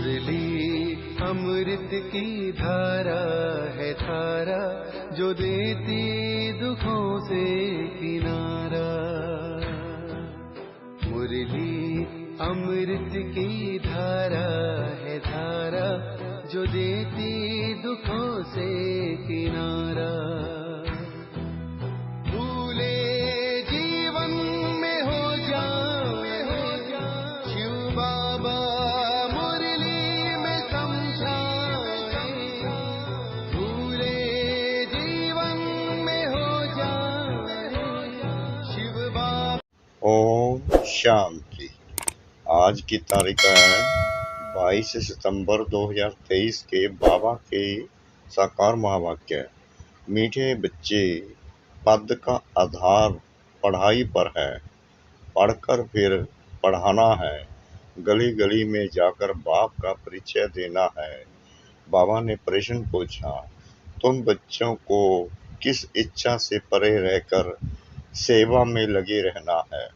मुरली अमृत की धारा है धारा, जो देती दुखों से किनारा। मुरली अमृत की धारा है धारा, जो देती दुखों से किनारा। भूले जीवन में हो जाए शिव बाबा मुरली में समझाए। भूले जीवन में हो जाए शिव बाबा। ओम शांति। आज की तारीख है 22 सितंबर 2023 के बाबा के साकार महावाक्य। मीठे बच्चे, पद का आधार पढ़ाई पर है, पढ़कर फिर पढ़ाना है, गली गली में जाकर बाप का परिचय देना है। बाबा ने प्रश्न पूछा, तुम बच्चों को किस इच्छा से परे रहकर सेवा में लगे रहना है?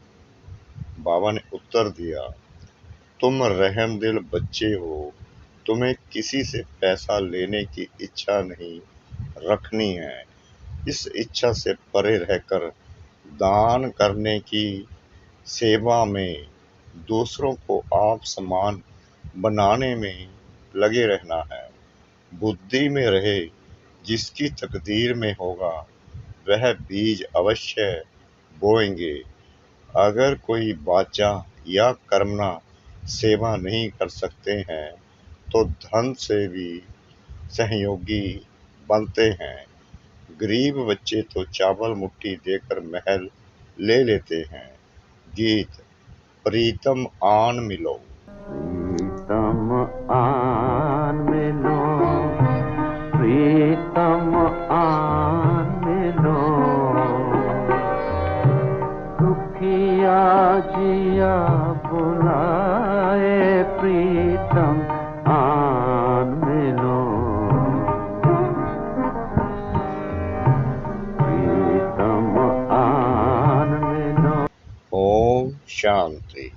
बाबा ने उत्तर दिया, तुम रहमदिल बच्चे हो, तुम्हें किसी से पैसा लेने की इच्छा नहीं रखनी है। इस इच्छा से परे रहकर दान करने की सेवा में, दूसरों को आप समान बनाने में लगे रहना है। बुद्धि में रहे, जिसकी तकदीर में होगा वह बीज अवश्य बोएंगे। अगर कोई वाचा या कर्मणा सेवा नहीं कर सकते हैं तो धन से भी सहयोगी बनते हैं। गरीब बच्चे तो चावल मुट्ठी देकर महल ले लेते हैं। गीत। प्रीतम आन मिलो। प्रीतम आन मिलो, प्रीतम आन मिलो, दुखिया जिया बुलाए, प्रीतम आन मिलो, प्रीतम आन मिलो। ओम शांति।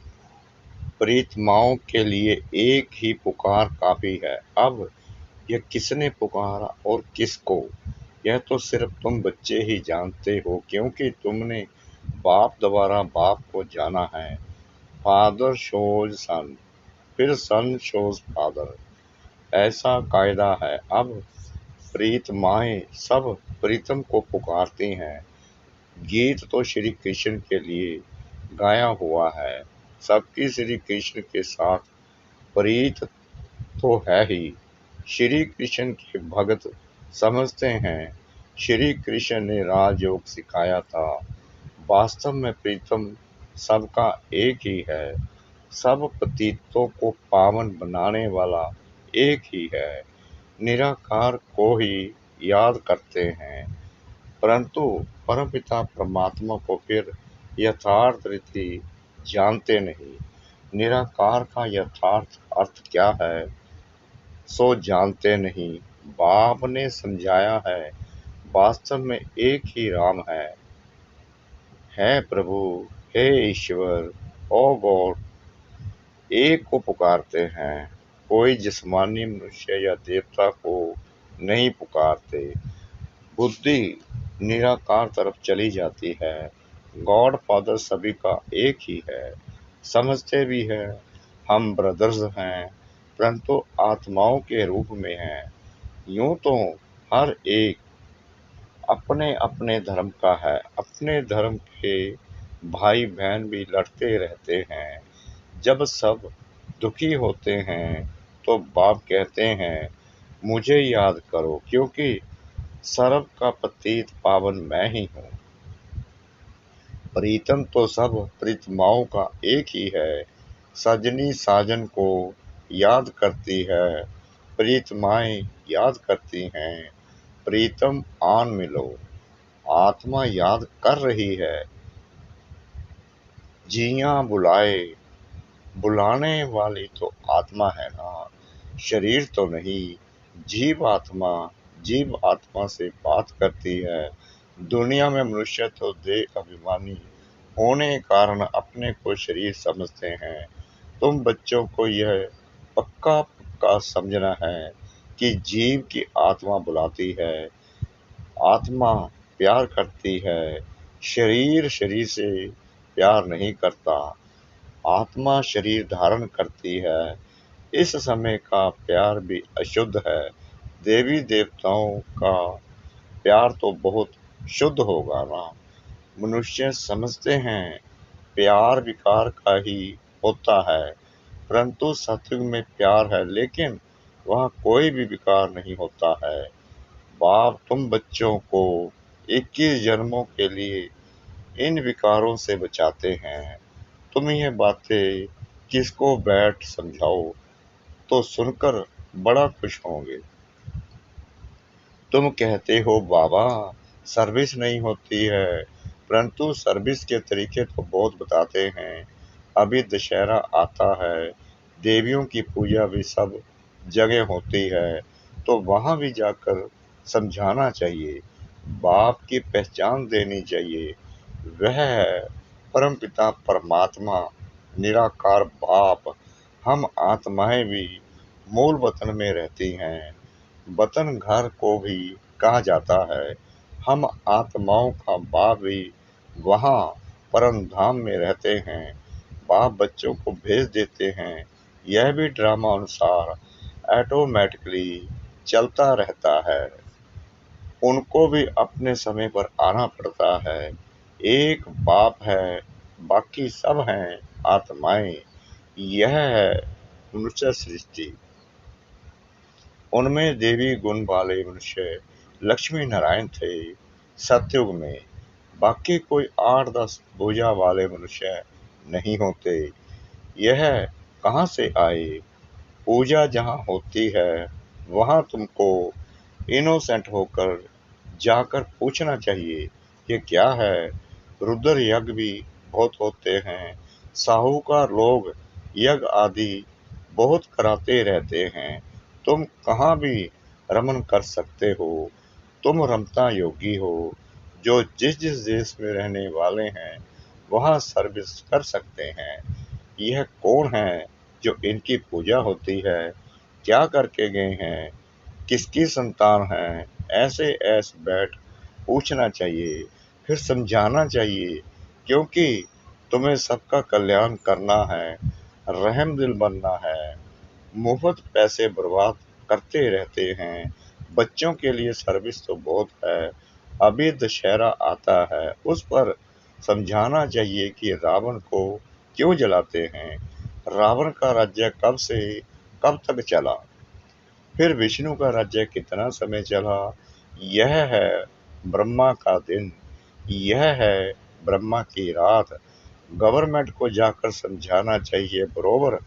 प्रीतमाओं के लिए एक ही पुकार काफी है। अब यह किसने पुकारा और किसको, यह तो सिर्फ तुम बच्चे ही जानते हो, क्योंकि तुमने बाप द्वारा बाप को जाना है। फादर शोज सन, फिर सन शोज फादर, ऐसा कायदा है। अब प्रीतमाएं सब प्रीतम को पुकारती हैं। गीत तो श्री कृष्ण के लिए गाया हुआ है। सबकी श्री कृष्ण के साथ प्रीत तो है ही। श्री कृष्ण के भगत समझते हैं श्री कृष्ण ने राजयोग सिखाया था। वास्तव में प्रीतम सबका एक ही है। सब पतितों को पावन बनाने वाला एक ही है। निराकार को ही याद करते हैं, परंतु परमपिता परमात्मा को फिर यथार्थ रीति जानते नहीं। निराकार का यथार्थ अर्थ क्या है सो जानते नहीं। बाप ने समझाया है, वास्तव में एक ही राम है प्रभु, हे ईश्वर, ओ गॉड। एक को पुकारते हैं, कोई जिस्मानी मनुष्य या देवता को नहीं पुकारते। बुद्धि निराकार तरफ चली जाती है। गॉड फादर सभी का एक ही है। समझते भी है हम ब्रदर्स हैं, परंतु आत्माओं के रूप में हैं। यूं तो हर एक अपने अपने धर्म का है। अपने धर्म के भाई बहन भी लड़ते रहते हैं। जब सब दुखी होते हैं तो बाप कहते हैं, मुझे याद करो, क्योंकि सर्व का पतित पावन मैं ही हूँ। प्रीतम तो सब प्रीतमाओं का एक ही है। सजनी साजन को याद करती है, प्रीतमाएं याद करती हैं। प्रीतम आन मिलो, आत्मा याद कर रही है। जियां बुलाए, बुलाने वाली तो आत्मा है ना, शरीर तो नहीं। जीव आत्मा से बात करती है। दुनिया में मनुष्य तो देह अभिमानी होने के कारण अपने को शरीर समझते हैं। तुम बच्चों को यह पक्का पक्का समझना है कि जीव की आत्मा बुलाती है, आत्मा प्यार करती है, शरीर शरीर से प्यार नहीं करता। आत्मा शरीर धारण करती है। इस समय का प्यार भी अशुद्ध है। देवी देवताओं का प्यार तो बहुत शुद्ध होगा ना। मनुष्य समझते हैं प्यार विकार का ही होता है, परंतु सत्युग में प्यार है, लेकिन वहाँ कोई भी विकार नहीं होता है। बाप तुम बच्चों को 21 जन्मों के लिए इन विकारों से बचाते हैं। तुम ये बातें किसको बैठ समझाओ तो सुनकर बड़ा खुश होंगे। तुम कहते हो बाबा सर्विस नहीं होती है, परंतु सर्विस के तरीके तो बहुत बताते हैं। अभी दशहरा आता है, देवियों की पूजा भी सब जगह होती है, तो वहाँ भी जाकर समझाना चाहिए, बाप की पहचान देनी चाहिए। वह है परमपिता परमात्मा, निराकार बाप। हम आत्माएं भी मूल वतन में रहती हैं। वतन घर को भी कहा जाता है। हम आत्माओं का बाप भी वहाँ परम धाम में रहते हैं। बाप बच्चों को भेज देते हैं। यह भी ड्रामा अनुसार ऑटोमेटिकली चलता रहता है। उनको भी अपने समय पर आना पड़ता है। एक बाप है, बाकी सब हैं आत्माएं। यह है मनुष्य सृष्टि। उनमें देवी गुण वाले मनुष्य लक्ष्मी नारायण थे सतयुग में। बाकी कोई 8-10 भुजा वाले मनुष्य नहीं होते। यह कहाँ से आए? पूजा जहाँ होती है वहाँ तुमको इनोसेंट होकर जाकर पूछना चाहिए कि क्या है। रुद्र यज्ञ भी बहुत होते हैं। साहूकार लोग यज्ञ आदि बहुत कराते रहते हैं। तुम कहाँ भी रमन कर सकते हो। तुम रमता योगी हो, जो जिस जिस देश में रहने वाले हैं वहाँ सर्विस कर सकते हैं। यह कौन है जो इनकी पूजा होती है? क्या करके गए हैं? किसकी संतान है? ऐसे ऐसे बैठ पूछना चाहिए, फिर समझाना चाहिए, क्योंकि तुम्हें सबका कल्याण करना है, रहम दिल बनना है। मुफ्त पैसे बर्बाद करते रहते हैं। बच्चों के लिए सर्विस तो बहुत है। अभी दशहरा आता है, उस पर समझाना चाहिए कि रावण को क्यों जलाते हैं। रावण का राज्य कब से कब तक चला, फिर विष्णु का राज्य कितना समय चला। यह है ब्रह्मा का दिन, यह है ब्रह्मा की रात। गवर्नमेंट को जाकर समझाना चाहिए बरोबर।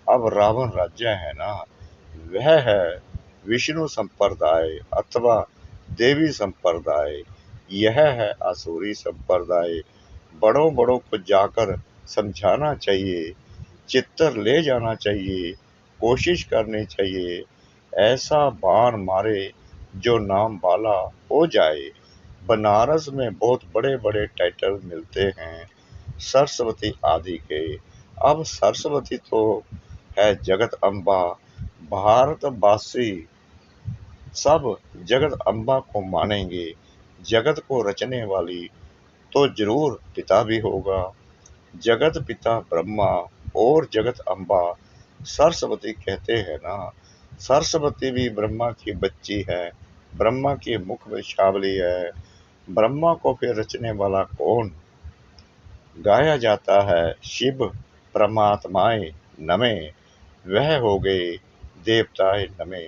अब रावण राज्य है ना, वह है विष्णु संप्रदाय अथवा देवी संप्रदाय। यह है आसुरी संप्रदाय। बड़ों बड़ों को जाकर समझाना चाहिए, चित्तर ले जाना चाहिए, कोशिश करनी चाहिए, ऐसा बाण मारे जो नाम वाला हो जाए। बनारस में बहुत बड़े बड़े टाइटल मिलते हैं सरस्वती आदि के। अब सरस्वती तो है जगत अम्बा। भारतवासी सब जगत अम्बा को मानेंगे। जगत को रचने वाली तो जरूर पिता भी होगा। जगत पिता ब्रह्मा और जगत अम्बा सरस्वती कहते हैं ना। सरस्वती भी ब्रह्मा की बच्ची है, ब्रह्मा के मुख में शावली है। ब्रह्मा को फिर रचने वाला कौन? गाया जाता है शिव परमात्माए नमे, वह हो गए देवताए नमे।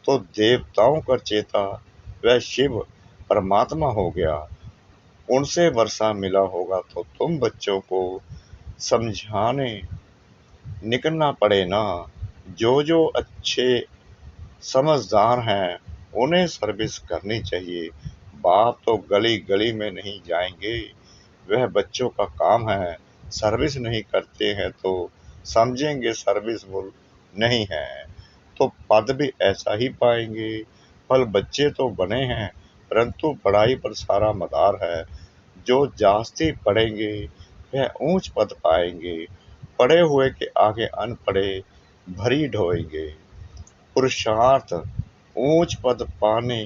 तो देवताओं का चेता वह शिव परमात्मा हो गया। उनसे वर्षा मिला होगा तो तुम बच्चों को समझाने निकलना पड़े ना। जो जो अच्छे समझदार हैं उन्हें सर्विस करनी चाहिए। बाप तो गली गली में नहीं जाएंगे, वह बच्चों का काम है। सर्विस नहीं करते हैं तो समझेंगे सर्विसफुल नहीं है, तो पद भी ऐसा ही पाएंगे। फल बच्चे तो बने हैं, परंतु पढ़ाई पर सारा मदार है। जो जास्ती पढ़ेंगे वह ऊंच पद पाएंगे। पढ़े हुए के आगे अनपढ़े भरी ढोएंगे। पुरुषार्थ ऊंच पद पाने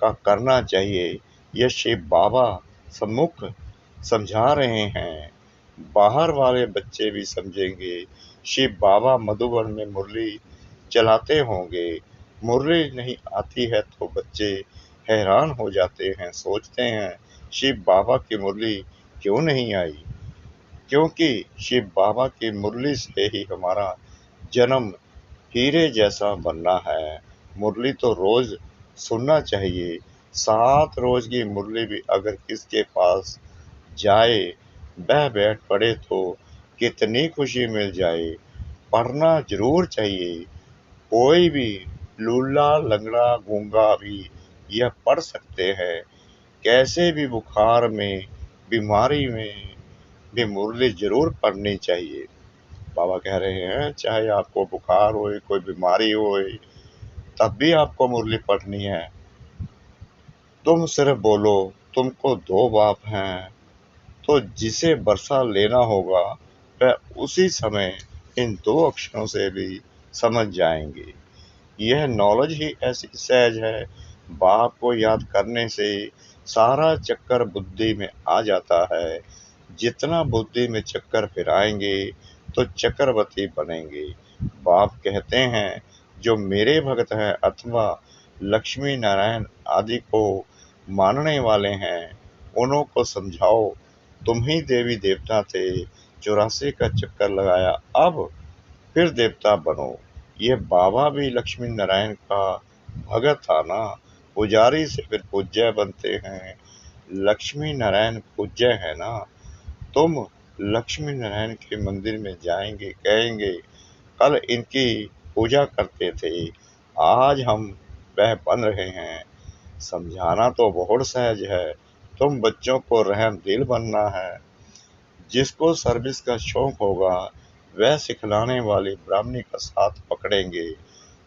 का करना चाहिए, यह शिव बाबा सम्मुख समझा रहे हैं। बाहर वाले बच्चे भी समझेंगे। शिव बाबा मधुबन में मुरली चलाते होंगे। मुरली नहीं आती है तो बच्चे हैरान हो जाते हैं, सोचते हैं शिव बाबा की मुरली क्यों नहीं आई। क्योंकि शिव बाबा की मुरली से ही हमारा जन्म हीरे जैसा बनना है। मुरली तो रोज सुनना चाहिए। 7 रोज की मुरली भी अगर किसके पास जाए, वह बैठ पढ़े तो कितनी खुशी मिल जाए। पढ़ना जरूर चाहिए। कोई भी लूला लंगड़ा गूंगा भी यह पढ़ सकते हैं। कैसे भी बुखार में, बीमारी में भी मुरली जरूर पढ़नी चाहिए। बाबा कह रहे हैं चाहे आपको बुखार हो, कोई बीमारी हो, तब भी आपको मुरली पढ़नी है। तुम सिर्फ बोलो तुमको 2 बाप हैं, तो जिसे बरसा लेना होगा वह उसी समय इन 2 अक्षरों से भी समझ जाएंगे। यह नॉलेज ही ऐसी सहज है, बाप को याद करने से सारा चक्कर बुद्धि में आ जाता है। जितना बुद्धि में चक्कर फिराएंगे तो चक्रवर्ती बनेंगे। बाप कहते हैं जो मेरे भक्त हैं अथवा लक्ष्मी नारायण आदि को मानने वाले हैं, उन्हों को समझाओ तुम ही देवी देवता थे, 84 का चक्कर लगाया, अब फिर देवता बनो। ये बाबा भी लक्ष्मी नारायण का भगत था ना। पुजारी से फिर पूज्य बनते हैं। लक्ष्मी नारायण पूज्य है ना। तुम लक्ष्मी नारायण के मंदिर में जाएंगे, कहेंगे कल इनकी पूजा करते थे, आज हम वह बन रहे हैं। समझाना तो बहुत सहज है। तुम बच्चों को रहम दिल बनना है। जिसको सर्विस का शौक होगा वह सिखलाने वाली ब्राह्मणी का साथ पकड़ेंगे।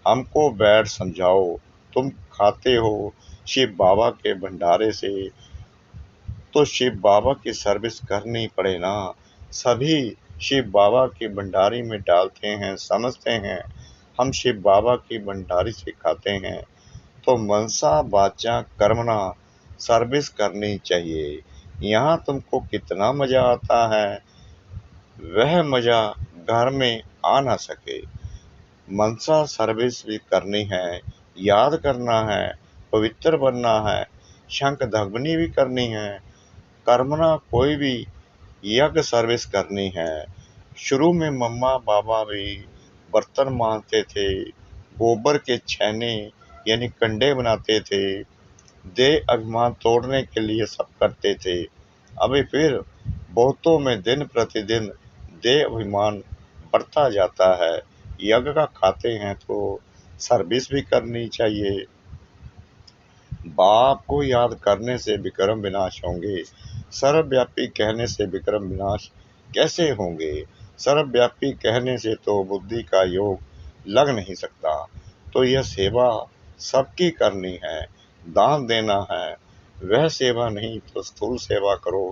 हमको बैठ समझाओ, तुम खाते हो शिव बाबा के भंडारे से, तो शिव बाबा की सर्विस करनी पड़े ना। सभी शिव बाबा की भंडारी में डालते हैं, समझते हैं हम शिव बाबा की भंडारी से खाते हैं, तो मनसा वाचा कर्मणा सर्विस करनी चाहिए। यहाँ तुमको कितना मजा आता है, वह मजा घर में आ ना सके। मनसा सर्विस भी करनी है, याद करना है, पवित्र बनना है, शंख ध्वनि भी करनी है, कर्मना कोई भी यज्ञ सर्विस करनी है। शुरू में मम्मा बाबा भी बर्तन मांजते थे, गोबर के छैने यानी कंडे बनाते थे, देह अभिमान तोड़ने के लिए सब करते थे। अभी फिर बहुतों में दिन प्रतिदिन देह अभिमान बढ़ता जाता है। यज्ञ का खाते हैं तो सर्विस भी करनी चाहिए। बाप को याद करने से विक्रम विनाश होंगे। सर्वव्यापी कहने से विक्रम विनाश कैसे होंगे। सर्वव्यापी कहने से तो बुद्धि का योग लग नहीं सकता। तो यह सेवा सबकी करनी है, दान देना है, वह सेवा नहीं तो स्थूल सेवा करो,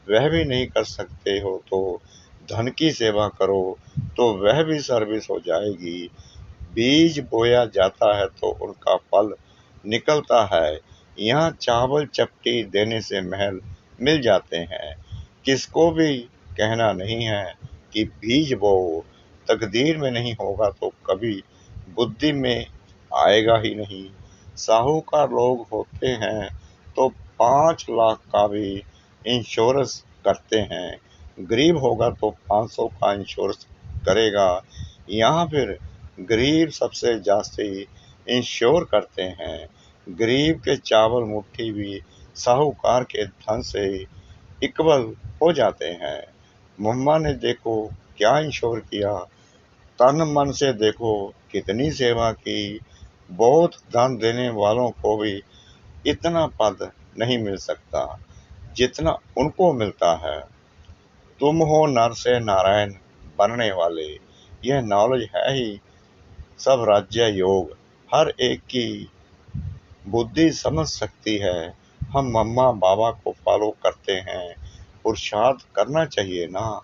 वह भी नहीं कर सकते हो तो धन की सेवा करो, तो वह भी सर्विस हो जाएगी। बीज बोया जाता है तो उनका फल निकलता है। यहाँ चावल चपटी देने से महल मिल जाते हैं। किसको भी कहना नहीं है कि बीज बोओ, तकदीर में नहीं होगा तो कभी बुद्धि में आएगा ही नहीं। साहूकार लोग होते हैं तो 5 लाख का भी इंश्योरेंस करते हैं, गरीब होगा तो 500 का इंश्योरेंस करेगा। यहाँ फिर गरीब सबसे जास्ती इंश्योर करते हैं। गरीब के चावल मुट्ठी भी साहूकार के धन से इक्वल हो जाते हैं। मम्मा ने देखो क्या इंश्योर किया, तन मन से देखो कितनी सेवा की। बहुत धन देने वालों को भी इतना पद नहीं मिल सकता जितना उनको मिलता है। तुम हो नर से नारायण बनने वाले, यह नॉलेज है ही सब राज्य योग। हर एक की बुद्धि समझ सकती है। हम मम्मा बाबा को फॉलो करते हैं, पुरुषार्थ करना चाहिए ना।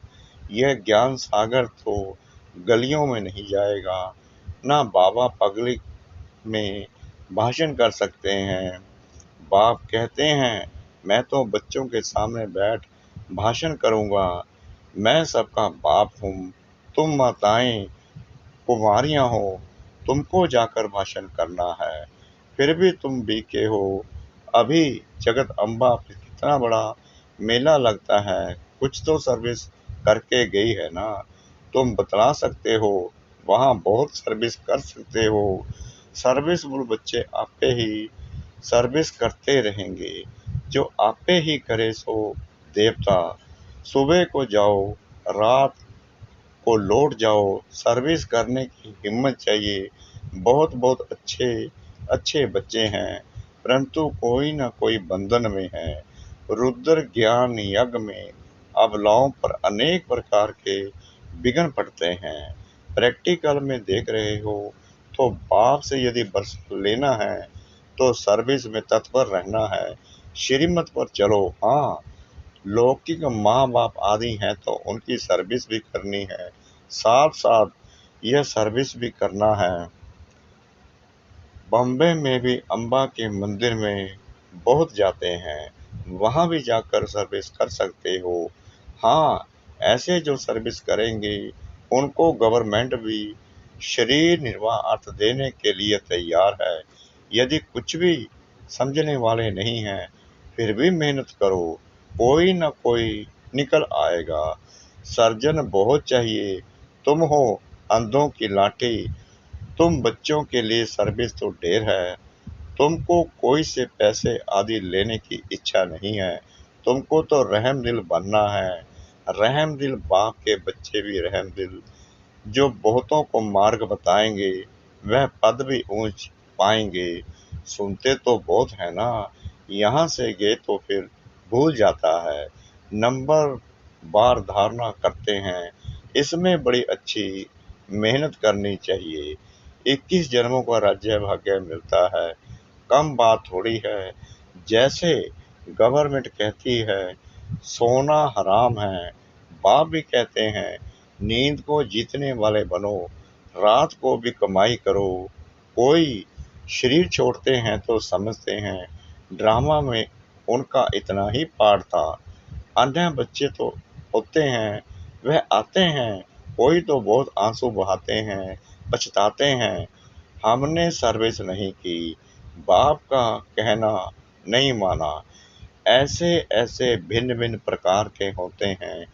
यह ज्ञान सागर तो गलियों में नहीं जाएगा, ना बाबा पब्लिक में भाषण कर सकते हैं। बाप कहते हैं, मैं तो बच्चों के सामने बैठ भाषण करूंगा। मैं सबका बाप हूँ, तुम माताएं कुंवारियां हो, तुमको जाकर भाषण करना है। फिर भी तुम बीके हो। अभी जगत अम्बा पे कितना बड़ा मेला लगता है, कुछ तो सर्विस करके गई है ना। तुम बतला सकते हो, वहाँ बहुत सर्विस कर सकते हो। सर्विस वो बच्चे आपे ही सर्विस करते रहेंगे, जो आपे ही करे सो देवता। सुबह को जाओ, रात को लौट जाओ, सर्विस करने की हिम्मत चाहिए। बहुत बहुत अच्छे अच्छे बच्चे हैं, परंतु कोई न कोई बंधन में है। रुद्र ज्ञान यज्ञ में अबलाओं पर अनेक प्रकार के विघ्न पड़ते हैं। प्रैक्टिकल में देख रहे हो तो बाप से यदि बरस लेना है तो सर्विस में तत्पर रहना है। श्रीमत पर चलो। हाँ, लौकिक माँ बाप आदि हैं तो उनकी सर्विस भी करनी है, साथ साथ यह सर्विस भी करना है। बॉम्बे में भी अम्बा के मंदिर में बहुत जाते हैं, वहाँ भी जाकर सर्विस कर सकते हो। हाँ, ऐसे जो सर्विस करेंगे उनको गवर्नमेंट भी शरीर निर्वाह अर्थ देने के लिए तैयार है। यदि कुछ भी समझने वाले नहीं हैं, फिर भी मेहनत करो, कोई न कोई निकल आएगा। सर्जन बहुत चाहिए, तुम हो अंधों की लाठी। तुम बच्चों के लिए सर्विस तो ढेर है, तुमको कोई से पैसे आदि लेने की इच्छा नहीं है। तुमको तो रहम दिल बनना है। रहम दिल बाप के बच्चे भी रहम दिल, जो बहुतों को मार्ग बताएंगे, वह पद भी ऊंच पाएंगे। सुनते तो बहुत है ना, यहाँ से गए तो फिर भूल जाता है। नंबर बार धारणा करते हैं, इसमें बड़ी अच्छी मेहनत करनी चाहिए। 21 जन्मों का राज्य भाग्य मिलता है, कम बात थोड़ी है। जैसे गवर्नमेंट कहती है सोना हराम है, बाप भी कहते हैं नींद को जीतने वाले बनो, रात को भी कमाई करो। कोई शरीर छोड़ते हैं तो समझते हैं ड्रामा में उनका इतना ही पार्ट था। अन्य बच्चे तो होते हैं, वह आते हैं, कोई तो बहुत आंसू बहाते हैं, पछताते हैं, हमने सर्विस नहीं की, बाप का कहना नहीं माना। ऐसे ऐसे भिन्न भिन्न प्रकार के होते हैं।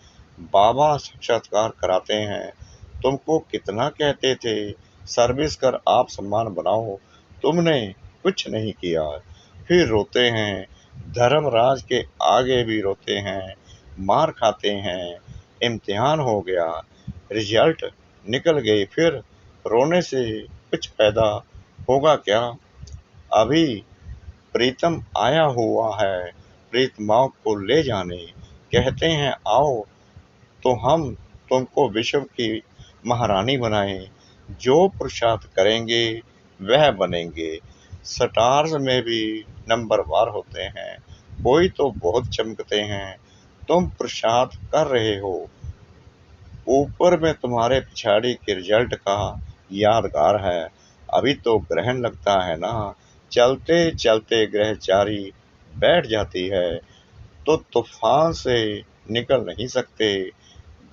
बाबा साक्षात्कार कराते हैं, तुमको कितना कहते थे सर्विस कर आप सम्मान बनाओ, तुमने कुछ नहीं किया। फिर रोते हैं, धर्मराज के आगे भी रोते हैं, मार खाते हैं। इम्तिहान हो गया, रिजल्ट निकल गई, फिर रोने से कुछ पैदा होगा क्या। अभी प्रीतम आया हुआ है प्रीतमाओं को ले जाने, कहते हैं आओ तो हम तुमको विश्व की महारानी बनाएं। जो पुरुषार्थ करेंगे वह बनेंगे। स्टार्स में भी नंबर वार होते हैं, कोई तो बहुत चमकते हैं। तुम पुरुषार्थ कर रहे हो, ऊपर में तुम्हारे पिछाड़ी के रिजल्ट का यादगार है। अभी तो ग्रहण लगता है ना, चलते चलते ग्रहचारी बैठ जाती है तो तूफान से निकल नहीं सकते।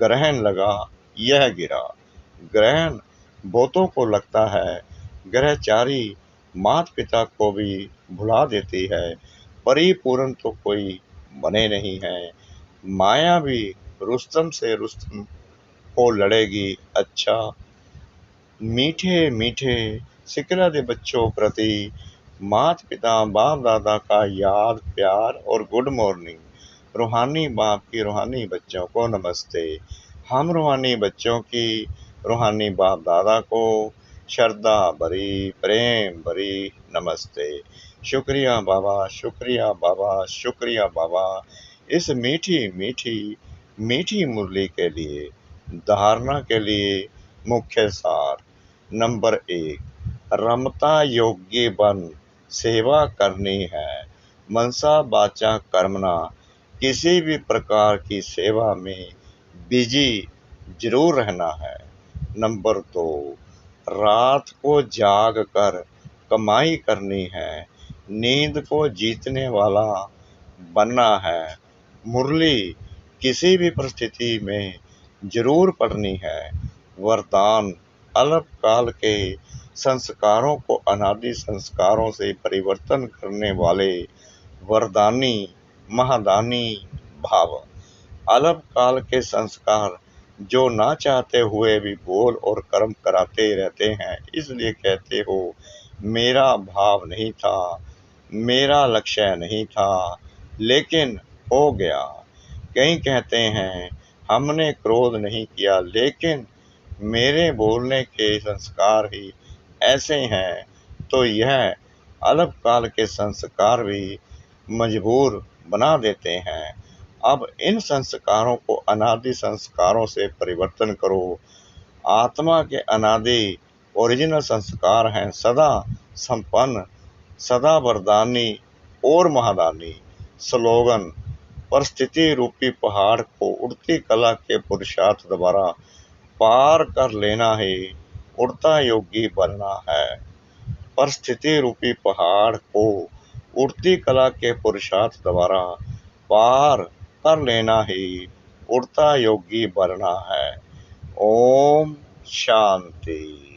ग्रहण लगा, यह गिरा। ग्रहण बहुतों को लगता है, ग्रहचारी माता पिता को भी भुला देती है। परिपूर्ण तो कोई बने नहीं है। माया भी रुस्तम से रुस्तम हो लड़ेगी। अच्छा, मीठे मीठे सिकरा दे बच्चों प्रति माता पिता बाप दादा का याद प्यार और गुड मॉर्निंग। रूहानी बाप की रूहानी बच्चों को नमस्ते। हम रूहानी बच्चों की रूहानी बाप दादा को श्रद्धा भरी प्रेम भरी नमस्ते। शुक्रिया बाबा, शुक्रिया बाबा, शुक्रिया बाबा, इस मीठी मीठी मीठी मुरली के लिए। धारणा के लिए मुख्य सार। नंबर 1, रमता योग्य बन सेवा करनी है। मनसा वाचा कर्मणा, किसी भी प्रकार की सेवा में बिजी जरूर रहना है। नंबर 2, रात को जाग कर कमाई करनी है, नींद को जीतने वाला बनना है, मुरली किसी भी परिस्थिति में जरूर पढ़नी है। वरदान, अल्पकाल के संस्कारों को अनादि संस्कारों से परिवर्तन करने वाले वरदानी महादानी भाव। अल्पकाल के संस्कार जो ना चाहते हुए भी बोल और कर्म कराते रहते हैं, इसलिए कहते हो मेरा भाव नहीं था, मेरा लक्ष्य नहीं था, लेकिन हो गया। कई कहते हैं हमने क्रोध नहीं किया, लेकिन मेरे बोलने के संस्कार ही ऐसे हैं, तो यह अल्पकाल के संस्कार भी मजबूर बना देते हैं। अब इन संस्कारों को अनादि संस्कारों से परिवर्तन करो। आत्मा के अनादि ओरिजिनल संस्कार हैं सदा संपन्न, सदा वरदानी और महादानी। स्लोगन, परिस्थिति रूपी पहाड़ को उड़ती कला के पुरुषार्थ द्वारा पार कर लेना ही उड़ता योगी बनना है। परिस्थिति रूपी पहाड़ को उड़ती कला के पुरुषार्थ द्वारा पार कर लेना ही उड़ता योगी बनना है। ओम शांति।